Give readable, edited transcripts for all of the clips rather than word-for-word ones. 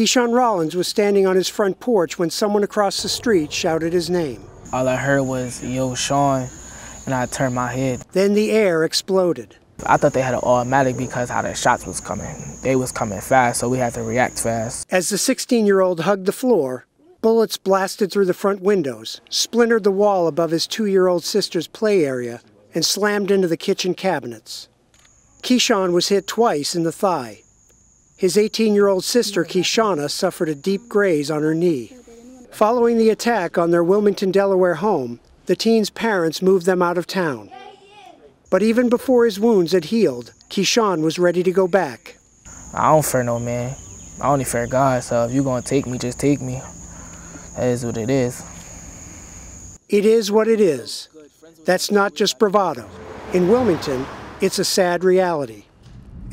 Keyshawn Rollins was standing on his front porch when someone across the street shouted his name. All I heard was, "Yo, Sean," and I turned my head. Then the air exploded. I thought they had an automatic because how the shots was coming. They was coming fast, so we had to react fast. As the 16-year-old hugged the floor, bullets blasted through the front windows, splintered the wall above his 2-year-old sister's play area, and slammed into the kitchen cabinets. Keyshawn was hit twice in the thigh. His 18-year-old sister, Keyshauna, suffered a deep graze on her knee. Following the attack on their Wilmington, Delaware home, the teen's parents moved them out of town. But even before his wounds had healed, Keyshawn was ready to go back. I don't fear no man. I only fear God, so if you're going to take me, just take me. That is what it is. It is what it is. That's not just bravado. In Wilmington, it's a sad reality.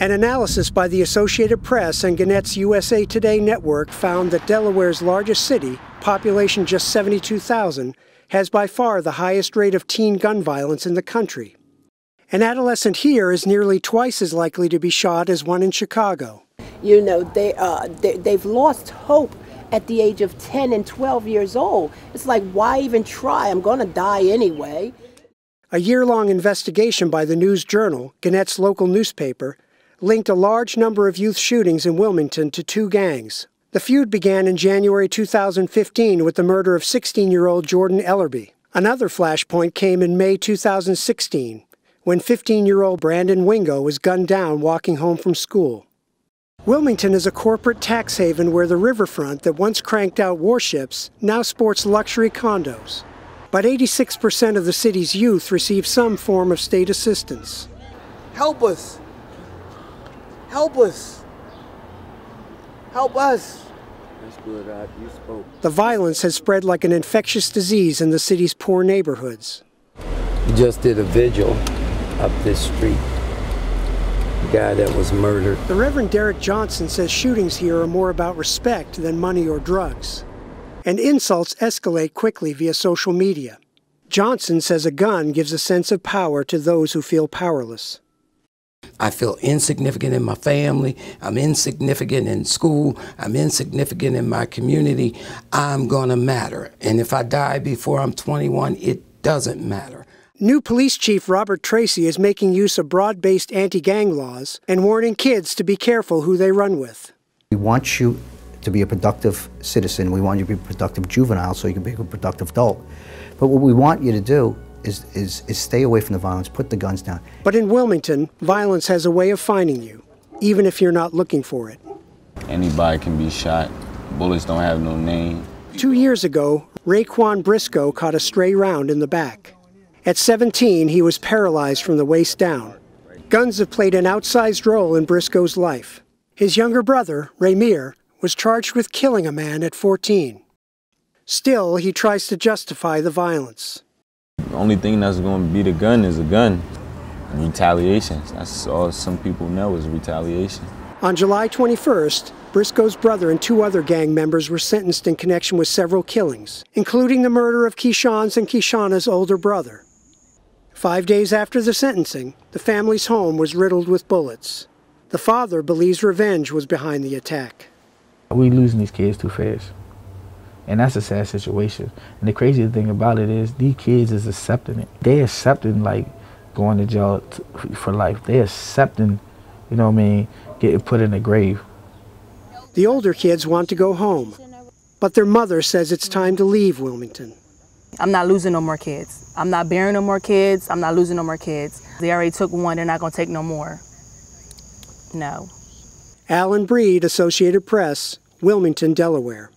An analysis by the Associated Press and Gannett's USA Today network found that Delaware's largest city, population just 72,000, has by far the highest rate of teen gun violence in the country. An adolescent here is nearly twice as likely to be shot as one in Chicago. You know, they've lost hope at the age of 10 and 12 years old. It's like, why even try? I'm going to die anyway. A year-long investigation by the News Journal, Gannett's local newspaper, linked a large number of youth shootings in Wilmington to 2 gangs. The feud began in January 2015 with the murder of 16-year-old Jordan Ellerby. Another flashpoint came in May 2016, when 15-year-old Brandon Wingo was gunned down walking home from school. Wilmington is a corporate tax haven where the riverfront that once cranked out warships now sports luxury condos. But 86% of the city's youth receive some form of state assistance. Help us! Help us! Help us! That's good, you spoke. The violence has spread like an infectious disease in the city's poor neighborhoods. We just did a vigil up this street. The guy that was murdered. The Reverend Derek Johnson says shootings here are more about respect than money or drugs. And insults escalate quickly via social media. Johnson says a gun gives a sense of power to those who feel powerless. I feel insignificant in my family, I'm insignificant in school, I'm insignificant in my community. I'm gonna matter. And if I die before I'm 21, it doesn't matter. New Police Chief Robert Tracy is making use of broad-based anti-gang laws and warning kids to be careful who they run with. We want you to be a productive citizen. We want you to be a productive juvenile so you can be a productive adult. But what we want you to do is stay away from the violence, put the guns down. But in Wilmington, violence has a way of finding you, even if you're not looking for it. Anybody can be shot. Bullets don't have no name. 2 years ago, Raekwon Briscoe caught a stray round in the back. At 17, he was paralyzed from the waist down. Guns have played an outsized role in Briscoe's life. His younger brother, Ramir, was charged with killing a man at 14. Still, he tries to justify the violence. The only thing that's going to beat a gun is a gun. And retaliation. That's all some people know is retaliation. On July 21st, Briscoe's brother and 2 other gang members were sentenced in connection with several killings, including the murder of Keyshawn's and Keyshauna's older brother. 5 days after the sentencing, the family's home was riddled with bullets. The father believes revenge was behind the attack. We losing these kids too fast. And that's a sad situation. And the crazy thing about it is these kids is accepting it. They accepting like going to jail for life. They accepting, you know what I mean, getting put in a grave. The older kids want to go home, but their mother says it's time to leave Wilmington. I'm not losing no more kids. I'm not bearing no more kids. I'm not losing no more kids. They already took one, they're not gonna take no more. No. Alan Breed, Associated Press, Wilmington, Delaware.